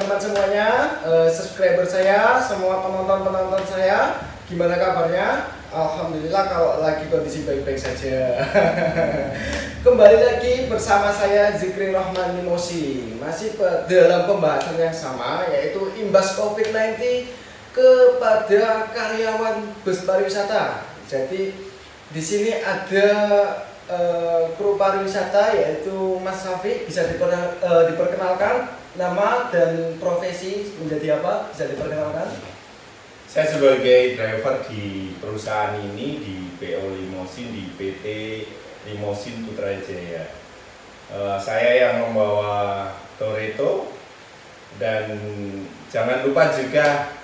teman-teman semuanya, subscriber saya, semua penonton-penonton saya. Gimana kabarnya? Alhamdulillah kalau lagi kondisi baik-baik saja. Kembali lagi bersama saya Zikri Rahman Limosin. Masih dalam pembahasan yang sama, yaitu imbas COVID-19 kepada karyawan bus pariwisata. Jadi di sini ada kru pariwisata yaitu Mas Safi. Bisa diperkenalkan nama dan profesi menjadi apa? Bisa diperkenalkan? Saya sebagai driver di perusahaan ini di PO Limosin, di PT Limosin Putra Jaya. Saya yang membawa Toretto, dan jangan lupa juga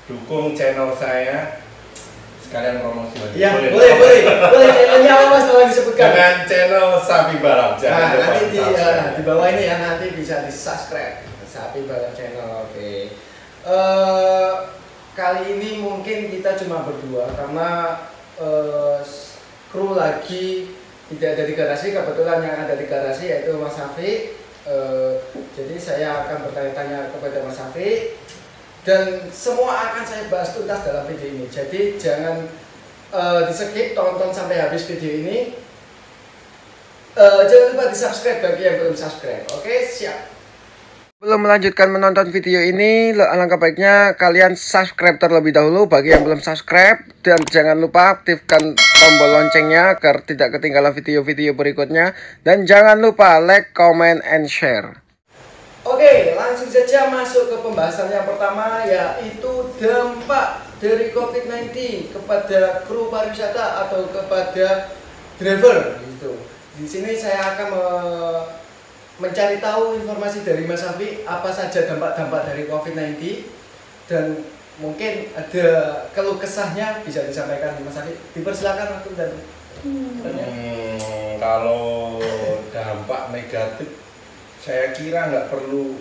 dukung channel saya. Sekalian promosi lagi. Ya, boleh channelnya apa Mas, tolong disebutkan. Dengan channel Sapi Balap. Nah, nanti di bawah ini ya, nanti bisa di subscribe Sapi Balap channel. Oke. Kali ini mungkin kita cuma berdua karena kru lagi tidak ada di garasi. Kebetulan yang ada di garasi yaitu Mas Safi. Jadi saya akan bertanya-tanya kepada Mas Safi, dan semua akan saya bahas tuntas dalam video ini. Jadi jangan di-skip, tonton sampai habis video ini. Jangan lupa di-subscribe bagi yang belum subscribe. Oke, siap. Belum melanjutkan menonton video ini, alangkah baiknya kalian subscribe terlebih dahulu bagi yang belum subscribe, dan jangan lupa aktifkan tombol loncengnya agar tidak ketinggalan video-video berikutnya, dan jangan lupa like, comment, and share. Oke, langsung saja masuk ke pembahasan yang pertama, yaitu dampak dari COVID-19 kepada kru pariwisata atau kepada driver gitu. Di sini saya akan mencari tahu informasi dari Mas Safi apa saja dampak-dampak dari COVID-19, dan mungkin ada keluh kesahnya bisa disampaikan Mas Safi. Dipersilakan waktu dan kalau dampak negatif, saya kira nggak perlu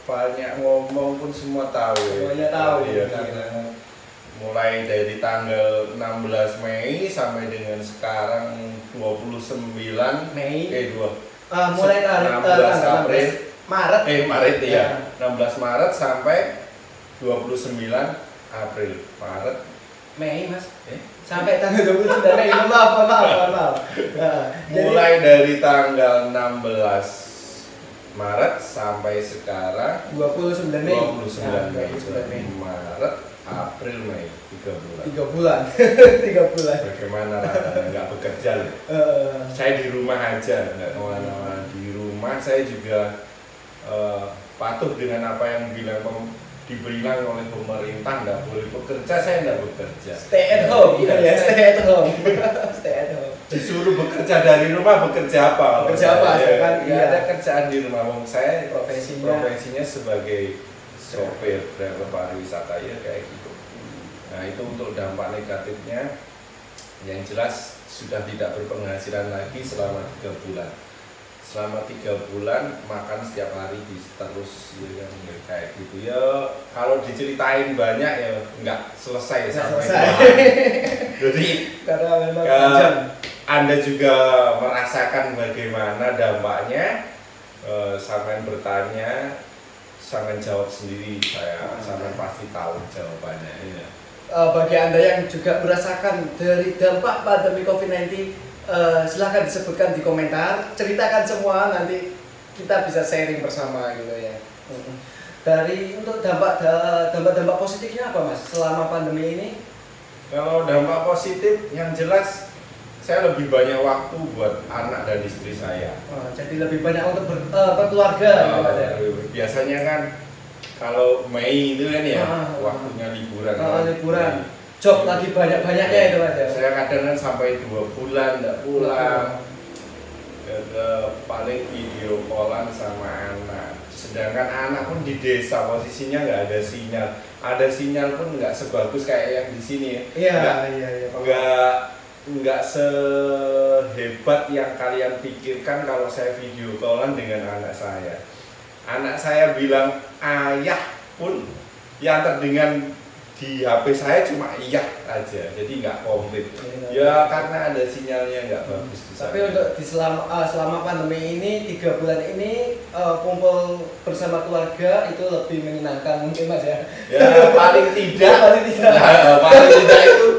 banyak ngomong pun semua tahu. Semuanya tahu ya kan. Mulai dari tanggal 16 Mei sampai dengan sekarang 29 Mei. Mulai dari 16 April. Maret ya. 16 Maret sampai 29 April. Mei Mas. Sampai tanggal 29 Mei. Maaf. Nah, mulai dari tanggal 16 Maret sampai sekarang 29 Mei. 29 Mei. Maret, April, Mei, 3 3 bulan. bulan. 3 bulan. Bagaimana rasanya nggak bekerja? Saya di rumah aja, nggak kemana-mana. Di rumah saya juga patuh dengan apa yang dibilang oleh pemerintah, nggak boleh bekerja, saya nggak bekerja. Stay at home, ya, stay at home. Stay at home. Disuruh bekerja dari rumah, bekerja apa? Bekerja apa? Nggak ada kerjaan di rumah. Saya profesinya sebagai sopir driver pariwisata, ya kayak gitu. Nah, itu untuk dampak negatifnya. Yang jelas sudah tidak berpenghasilan lagi selama 3 bulan. Selama 3 bulan makan setiap hari terus, ya, kayak gitu ya. Kalau diceritain banyak ya nggak selesai sampai jadi karena memang Anda juga merasakan bagaimana dampaknya. Sampai bertanya, sampai jawab sendiri, sampai pasti tahu jawabannya ya. Bagi Anda yang juga merasakan dari dampak pandemi COVID-19, silahkan disebutkan di komentar, ceritakan semua, nanti kita bisa sharing bersama gitu ya. Dari untuk dampak positifnya apa Mas selama pandemi ini? Kalau dampak positif yang jelas, saya lebih banyak waktu buat anak dan istri saya. Jadi lebih banyak untuk berkeluarga. Biasanya kan kalau Mei itu kan ya waktunya liburan. Liburan. Job lagi banyak-banyaknya itu Mas. Saya kadang kan sampai 2 bulan nggak pulang. Paling video callan sama anak. Sedangkan anak pun di desa, posisinya nggak ada sinyal. Ada sinyal pun nggak sebagus kayak yang di sini. Iya. Nggak sehebat yang kalian pikirkan kalau saya video callan dengan anak saya. Anak saya bilang ayah pun yang terdengar di HP saya cuma iya aja, jadi nggak komplit. Ya karena ada sinyalnya nggak bagus di sana. Tapi untuk di selama pandemi ini 3 bulan ini kumpul bersama keluarga itu lebih menyenangkan mungkin Mas ya. Ya paling tidak, paling tidak itu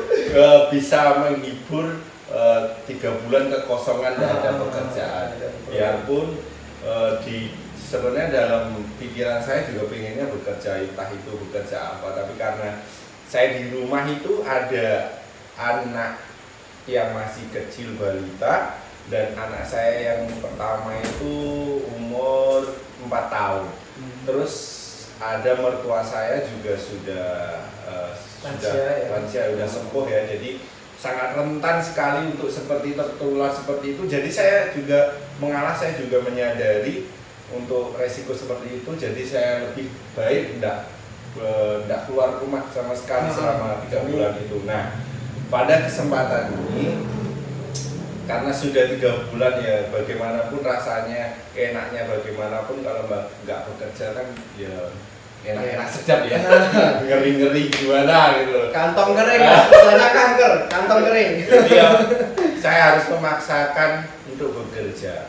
bisa menghibur 3 bulan kekosongan dan ada pekerjaan. Biarpun sebenarnya dalam pikiran saya juga pengennya bekerja, entah itu bekerja apa, tapi karena saya di rumah itu ada anak yang masih kecil balita dan anak saya yang pertama itu umur 4 tahun. Terus ada mertua saya juga sudah lansia, sudah sepuh ya, jadi sangat rentan sekali untuk seperti tertular seperti itu. Jadi saya juga mengalah, saya juga menyadari untuk resiko seperti itu, jadi saya lebih baik tidak keluar rumah sama sekali selama 3 bulan itu. Nah, pada kesempatan ini karena sudah 3 bulan ya, bagaimanapun rasanya, enaknya bagaimanapun kalau nggak bekerja kan ya enak-enak sedap ya, ngeri-ngeri gimana gitu. Kantong kering, sana kanker, kantong kering. Jadi ya, saya harus memaksakan untuk bekerja.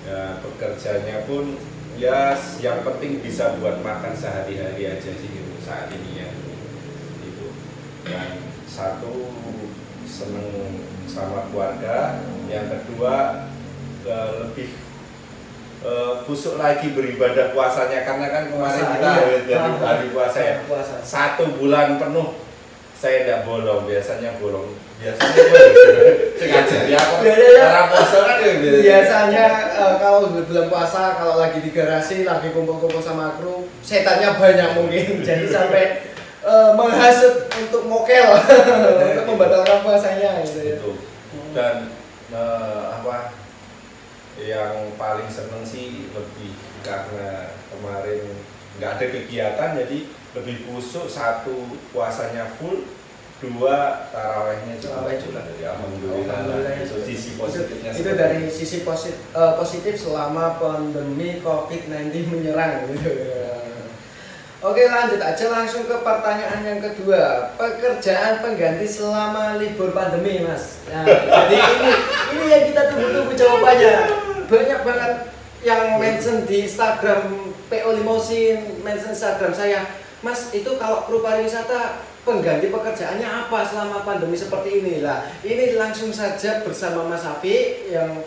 Ya, pekerjaannya pun ya yang penting bisa buat makan sehari-hari aja sih gitu saat ini ya. Itu. Dan satu, seneng sama keluarga, yang kedua lebih kusuk lagi beribadah puasanya, karena kan kemarin kita dari hari puasa ya. 1 bulan penuh saya tidak bolong, biasanya bolong. Biasanya sengaja ya cara puasa kan biasanya kalau bulan puasa, kalau lagi di garasi, lagi kumpul-kumpul sama kru, setannya banyak mungkin, jadi sampai menghasut untuk mokel untuk membatalkan puasanya gitu. Dan yang paling seneng sih lebih karena kemarin nggak ada kegiatan, jadi lebih kusuk. 1 puasanya full, 2 tarawehnya juga. Alhamdulillah. Itu sisi positifnya. Itu dari sisi positif selama pandemi COVID-19 menyerang gitu. Oke, lanjut aja langsung ke pertanyaan yang kedua. Pekerjaan pengganti selama libur pandemi, Mas. Nah, jadi ini yang kita tunggu-tunggu jawabannya. Banyak banget yang mention di Instagram PO Limosin, mention Instagram saya, Mas, itu kalau kru pariwisata pengganti pekerjaannya apa selama pandemi seperti ini lah. Ini langsung saja bersama Mas Hafi yang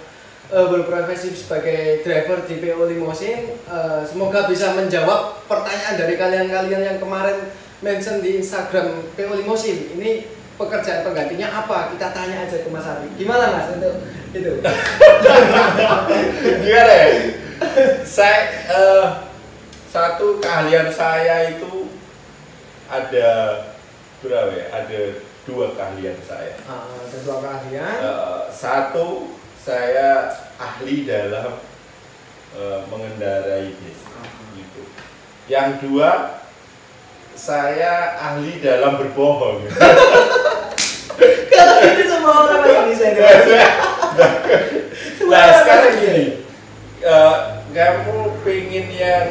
berprofesi sebagai driver di PO Limosin. Semoga bisa menjawab pertanyaan dari kalian-kalian yang kemarin mention di Instagram PO Limosin. Ini pekerjaan penggantinya apa? Kita tanya aja ke Mas Hafi. Gimana Mas untuk itu? Gimana ya? Saya satu keahlian saya itu ada berapa ya? Ada 2 keahlian saya. Ada 2 keahlian. Satu, saya ahli dalam mengendarai bis. Gitu. Yang 2, saya ahli dalam berbohong. Kalau itu semua orang lagi bisa. Nah sekarang gini, kamu pengen yang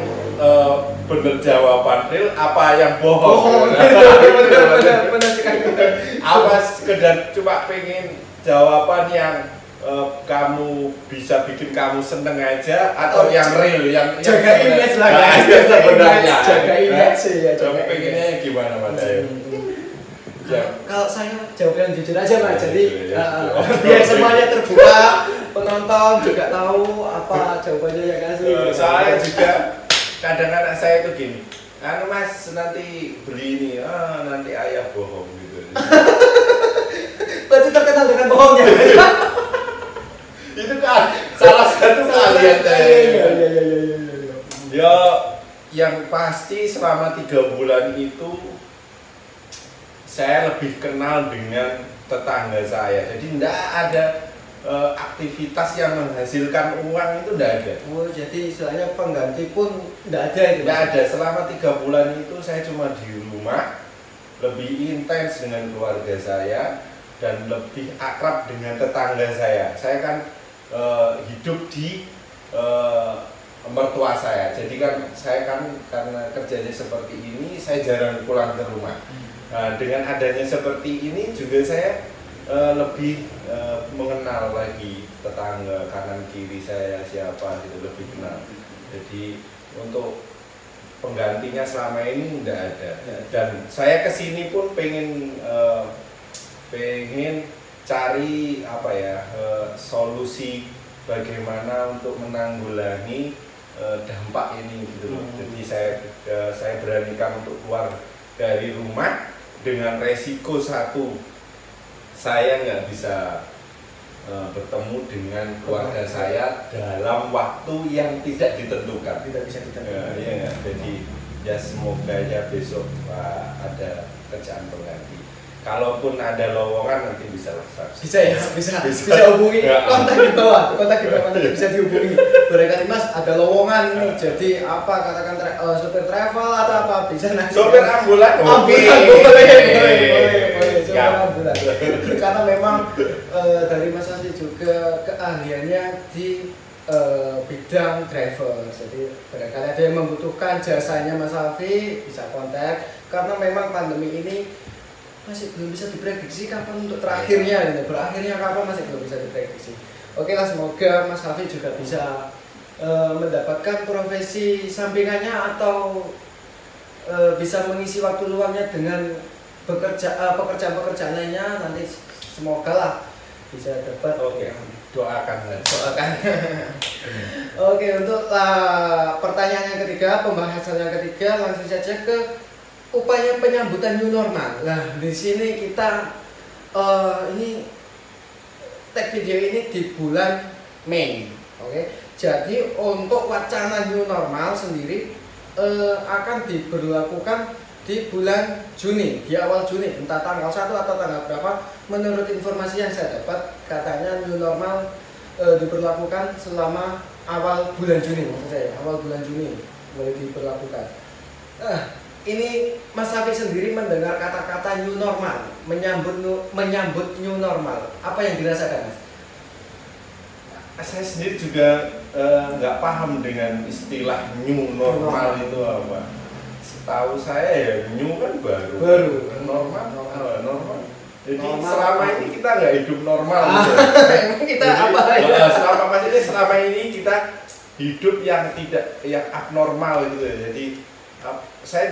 bener jawaban real apa yang bohong? Benar sekali. Apa sekedar cuma pengen jawaban yang kamu bisa bikin kamu seneng aja, atau yang real, yang jaga image lah, sebenarnya jaga image sih ya. Coba pengennya gimana Mas Ayu? Kalau saya jawab yang jujur aja Mas, jadi biar semuanya terbuka, penonton juga tahu apa jawabannya yang asli. Soalnya juga kadang anak saya itu gini, anu Mas nanti beli ini, nanti ayah bohong gitu. Berarti terkenal dengan bohongnya. Itu kan salah satu keahlian saya. Ya, yang pasti selama 3 bulan itu saya lebih kenal dengan tetangga saya. Jadi tidak ada aktivitas yang menghasilkan uang, itu tidak ada. Oh, jadi istilahnya pengganti pun tidak ada itu? Tidak ada. Selama 3 bulan itu saya cuma di rumah, lebih intens dengan keluarga saya dan lebih akrab dengan tetangga saya. Saya kan hidup di mertua saya. Jadi kan saya kan karena kerjanya seperti ini, saya jarang pulang ke rumah. Nah, dengan adanya seperti ini juga saya lebih mengenal lagi tetangga kanan kiri saya siapa gitu, lebih kenal. Jadi untuk penggantinya selama ini tidak ada. Dan saya kesini pun pengen cari apa ya, solusi bagaimana untuk menanggulangi dampak ini gitu loh. Jadi saya beranikan untuk keluar dari rumah dengan resiko satu, saya nggak bisa bertemu dengan keluarga saya dalam waktu yang tidak ditentukan. Tidak bisa ditentukan. Ya, jadi ya semoga aja besok ada kerjaan pengganti. Kalaupun ada lowongan nanti bisa WhatsApp. Bisa hubungi, kontak di bawah nanti bisa dihubungi. Barangkali Mas ada lowongan ini, jadi apa katakan sopir travel atau apa bisa nanti. Sopir ambulan, boleh. Sopir ambulan. Karena memang dari Mas Alfi juga keahliannya di bidang driver, jadi barangkali ada yang membutuhkan jasanya Mas Alfi bisa kontak. Karena memang pandemi ini masih belum bisa diprediksi kapan untuk terakhirnya, gitu. Berakhirnya kapan masih belum bisa diprediksi. Oke lah, semoga Mas Alfi juga bisa mendapatkan profesi sampingannya atau bisa mengisi waktu luangnya dengan pekerjaan-pekerjaan lainnya. Nanti semoga lah bisa dapat. Oke, doakan. Oke, untuk pertanyaan yang ketiga, pembahasan yang ketiga, langsung saja ke upaya penyambutan new normal. Nah, di sini kita ini tag video ini di bulan Mei. Oke. Jadi untuk wacana new normal sendiri akan diberlakukan di bulan Juni, di awal Juni, entah tanggal 1 atau tanggal berapa. Menurut informasi yang saya dapat, katanya new normal diberlakukan selama awal bulan Juni, maksud saya, awal bulan Juni boleh diberlakukan. Ini Mas Alfi sendiri mendengar kata-kata new normal, menyambut new normal, apa yang dirasakan, Mas? Saya sendiri juga nggak paham dengan istilah new normal itu apa. Setahu saya ya new kan baru. Normal. Jadi selama ini kita nggak hidup normal. Emang kita apa ya? Selama ini kita hidup yang abnormal gitu ya. Jadi saya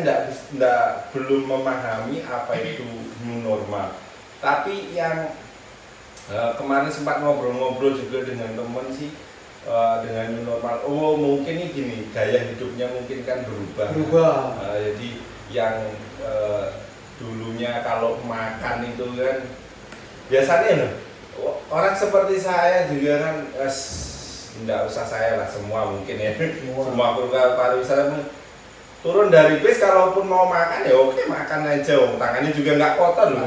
belum memahami apa itu new normal. Tapi yang kemarin sempat ngobrol-ngobrol juga dengan teman sih, dengan new normal. Oh mungkin ini gini, gaya hidupnya mungkin kan berubah. Jadi yang dulunya kalau makan itu kan biasanya loh, orang seperti saya juga kan tidak usah saya lah, semua mungkin ya, semua pariwisata turun dari bis kalaupun mau makan ya oke makan aja, tangannya juga nggak kotor loh,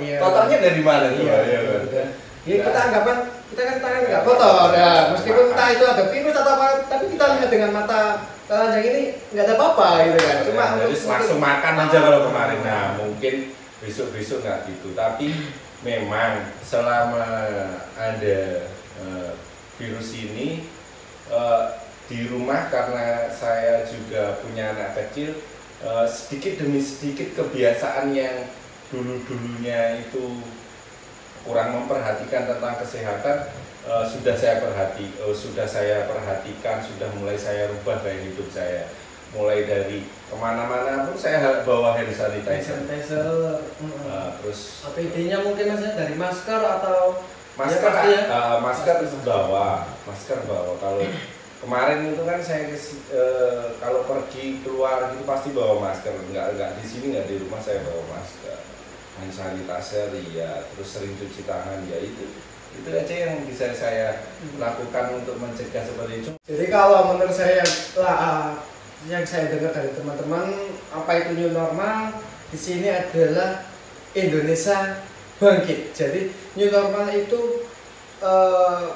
iya. Kotornya dari mana tuh? Iya. Kita anggapan kita kan tangan nggak kotor ya, meskipun entah itu ada virus atau apa, tapi kita lihat dengan mata telanjang ini nggak ada apa-apa gitu kan. Cuma jadi langsung makan aja kalau kemarin. Nah mungkin besok nggak gitu, tapi memang selama ada virus ini di rumah, karena saya juga punya anak kecil, sedikit demi sedikit kebiasaan yang dulunya itu kurang memperhatikan tentang kesehatan sudah saya perhatikan, sudah mulai saya rubah gaya hidup saya. Mulai dari kemana-mana pun saya bawa hand sanitizer. Terus APD-nya mungkin maksudnya dari masker atau masker bawa. Kalau kemarin itu kan saya kalau pergi keluar gitu pasti bawa masker, enggak di sini, enggak di rumah saya bawa masker, hand sanitizer ya, terus sering cuci tangan ya, itu aja yang bisa saya lakukan untuk mencegah seperti itu. Jadi kalau menurut saya yang saya dengar dari teman-teman, apa itu new normal di sini adalah Indonesia bangkit. Jadi new normal itu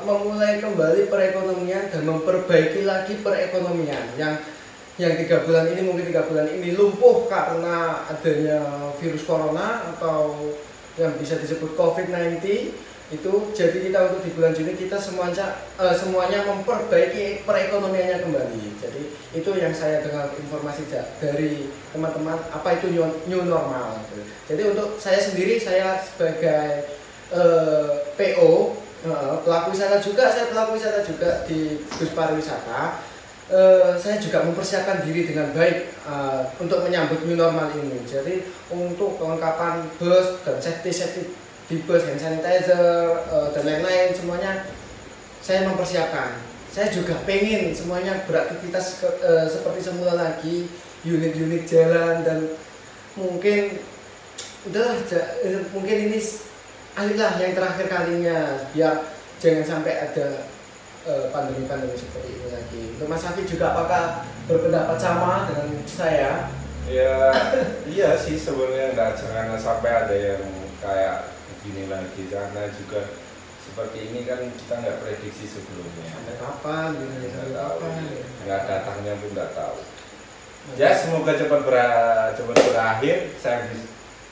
memulai kembali perekonomian dan memperbaiki lagi perekonomian yang 3 bulan ini, mungkin 3 bulan ini lumpuh karena adanya virus corona atau yang bisa disebut COVID-19. Itu jadi kita untuk di bulan Juni kita semuanya memperbaiki perekonomiannya kembali. Jadi itu yang saya dengar informasi dari teman-teman, apa itu new normal. Jadi untuk saya sendiri, saya sebagai PO, pelaku wisata juga, saya pelaku wisata juga di bus pariwisata. Saya juga mempersiapkan diri dengan baik untuk menyambut new normal ini. Jadi untuk kelengkapan bus dan safety di bus, hand sanitizer dan lain-lain semuanya saya mempersiapkan. Saya juga pengen semuanya beraktivitas seperti semula lagi, unit-unit jalan, dan mungkin udahlah, mungkin ini alihlah yang terakhir kalinya, biar jangan sampai ada pandemi-pandemi seperti ini lagi. Untuk Mas Hafiz juga apakah berpendapat sama dengan saya? Ya, iya sih sebenarnya, jangan sampai ada yang kayak begini lagi, karena juga seperti ini kan kita nggak prediksi sebelumnya. Sampai kapan? Nggak tahu. Nggak datangnya pun nggak tahu. Ya semoga cepat berakhir. Saya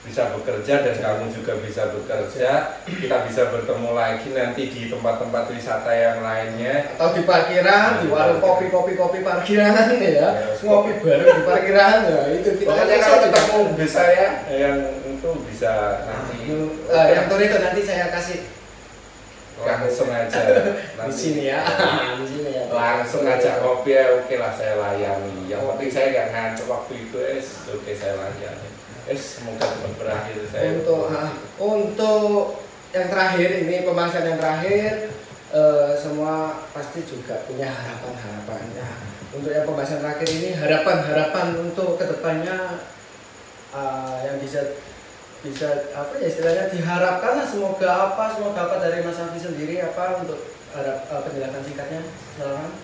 bisa bekerja dan kamu juga bisa bekerja. Kita bisa bertemu lagi nanti di tempat-tempat wisata yang lainnya. Atau di parkiran, di warung kopi parkiran ya. Ngopi bareng di parkiran ya. Itu kita. Pokoknya kalau ketemu bis saya yang itu bisa nanti. Yang tur itu nanti saya kasih langsung aja di sini ya. Di sini ya. Langsung aja kopi ya, oke lah saya layani. Yang penting saya nggak ngantuk waktu itu, oke saya layani. Semoga cepat berakhir saya. Untuk yang terakhir ini, pembahasan yang terakhir, semua pasti juga punya harapan-harapan. Untuk yang pembahasan terakhir ini, harapan-harapan untuk kedepannya yang bisa apa ya istilahnya, diharapkan lah, semoga apa dari Mas Hafiz sendiri, apa untuk penjelasan singkatnya, silakan.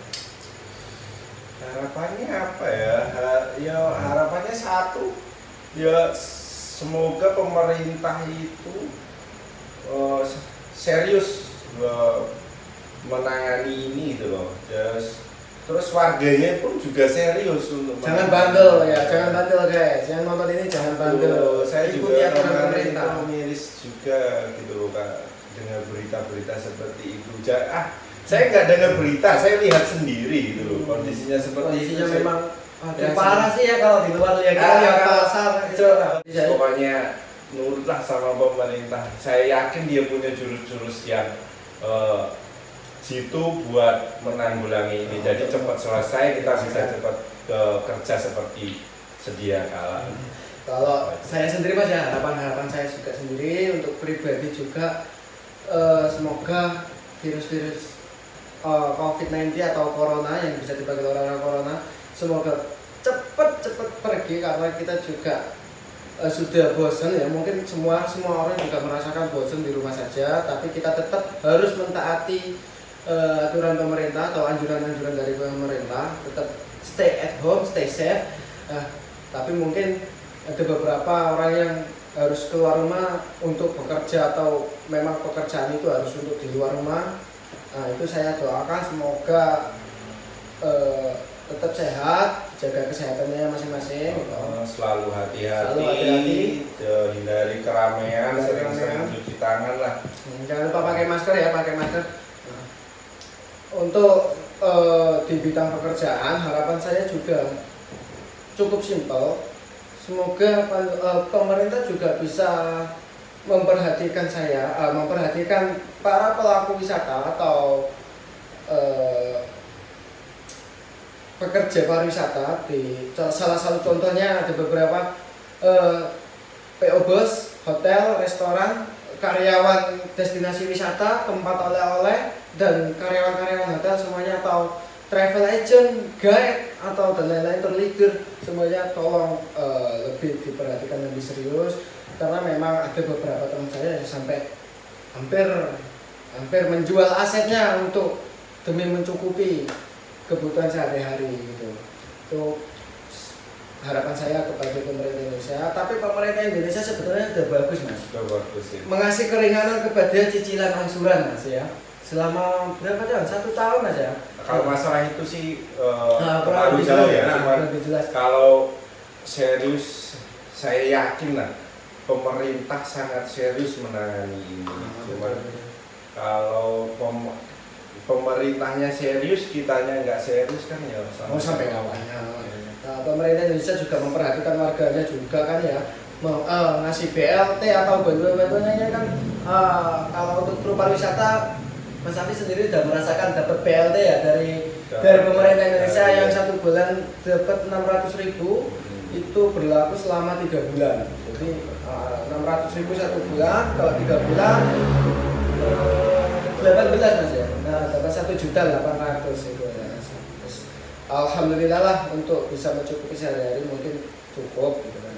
Harapannya apa ya? Ya harapannya satu, ya semoga pemerintah itu serius menangani ini gitu loh. Terus warganya pun juga serius untuk jangan bandel ya, jangan bandel guys, yang nonton ini jangan bandel. Saya ikuti juga aturan pemerintah. miris juga gitu loh Kak, dengar berita-berita seperti itu. Saya nggak dengar berita, saya lihat sendiri gitu loh, kondisinya seperti kondisinya itu. memang parah sih ya kalau di luar lihat pasar gitu. Pokoknya nurutlah sama pemerintah. Saya yakin dia punya jurus-jurus yang situ buat menanggulangi ini. Jadi cepat selesai, kita bisa cepat kerja seperti sedia kala. Kalau saya sendiri Mas ya, harapan saya juga sendiri untuk pribadi juga, semoga virus-virus COVID-19 atau corona yang bisa dipanggil orang-orang corona, semoga cepat pergi, karena kita juga sudah bosan ya. Mungkin semua orang juga merasakan bosan di rumah saja, tapi kita tetap harus mentaati aturan pemerintah atau anjuran-anjuran dari pemerintah, tetap stay at home, stay safe. Tapi mungkin ada beberapa orang yang harus keluar rumah untuk bekerja, atau memang pekerjaan itu harus untuk di luar rumah. Itu saya doakan semoga tetap sehat, jaga kesehatannya masing-masing. Selalu hati-hati, hindari keramaian, sering-sering cuci tangan lah. Jangan lupa pakai masker ya, pakai masker. Untuk di bidang pekerjaan, harapan saya juga cukup simpel. Semoga pemerintah juga bisa memperhatikan memperhatikan para pelaku wisata atau pekerja pariwisata. Di salah satu contohnya ada beberapa PO bus, hotel, restoran, karyawan destinasi wisata, tempat oleh-oleh, dan karyawan-karyawan hotel semuanya, atau travel agent, guide, atau dan lain-lain, terleader, semuanya tolong lebih diperhatikan lebih serius, karena memang ada beberapa teman saya yang sampai hampir menjual asetnya untuk demi mencukupi kebutuhan sehari-hari gitu. Itu harapan saya kepada pemerintah Indonesia. Tapi pemerintah Indonesia sebetulnya sudah bagus Mas. Sudah bagus ya. Mengasih keringanan kepada cicilan angsuran Mas ya. Selama berapa tahun? 1 tahun Mas ya. Kalau masalah itu sih terlalu jauh ya. jelas. Kalau serius, saya yakin lah pemerintah sangat serius menangani ini. Cuman kalau pemerintahnya serius, kitanya nggak serius kan ya mau sampai kapannya. Nah, pemerintah Indonesia juga memperhatikan warganya juga kan ya, ngasih BLT atau bantuan-bantuannya kan. Kalau untuk kru pariwisata, Mas Afi sendiri sudah merasakan dapat BLT ya dari pemerintah Indonesia yang 1 bulan dapat 600.000, itu berlaku selama 3 bulan. Jadi 600.000 1 bulan, kalau 3 bulan 18 Mas ya. Nah, dapat 1.800.000 itu ya. Terus, alhamdulillah lah untuk bisa mencukupi sehari-hari, mungkin cukup gitu kan.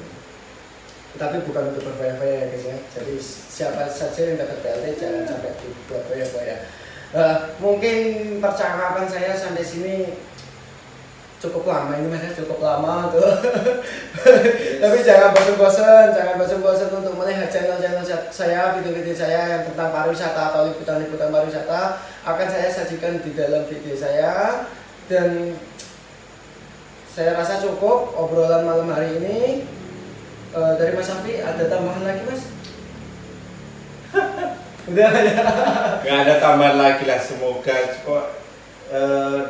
Tapi bukan untuk berfoya-foya ya guys ya. Jadi siapa saja yang dapat BLT jangan sampai dibuat foya-foya. Mungkin percakapan saya sampai sini cukup lama ini Mas, cukup lama tuh. Tapi jangan bosan-bosan untuk melihat channel-channel saya, video-video saya yang tentang pariwisata atau liputan-liputan pariwisata akan saya sajikan di dalam video saya. Dan saya rasa cukup obrolan malam hari ini. Dari Mas Afi ada tambahan lagi Mas? Udah ya. Nggak ada tambahan lagi lah, semoga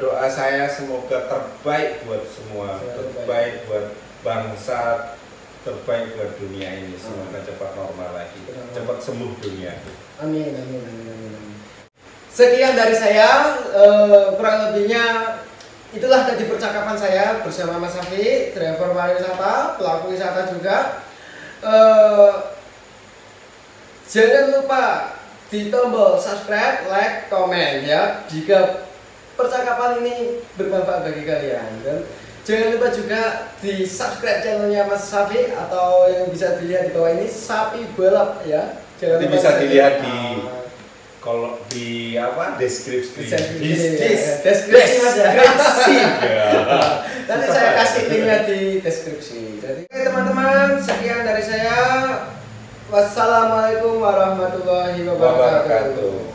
doa saya semoga terbaik buat semua, terbaik buat bangsa, terbaik buat dunia ini, semoga cepat normal lagi, cepat sembuh dunia. Amin. Sekian dari saya, kurang lebihnya itulah tadi percakapan saya bersama Mas Afi, driver pariwisata, pelaku wisata juga. Jangan lupa di tombol subscribe, like, komen ya jika percakapan ini bermanfaat bagi kalian. Dan jangan lupa juga di subscribe channelnya Mas Afi, atau yang bisa dilihat di bawah ini, Sapi Balap ya. Jangan lupa bisa dilihat di kalau di apa deskripsi Mas ya. Nanti saya kasih linknya di deskripsi. Jadi teman-teman, sekian dari saya. Wassalamualaikum warahmatullahi wabarakatuh.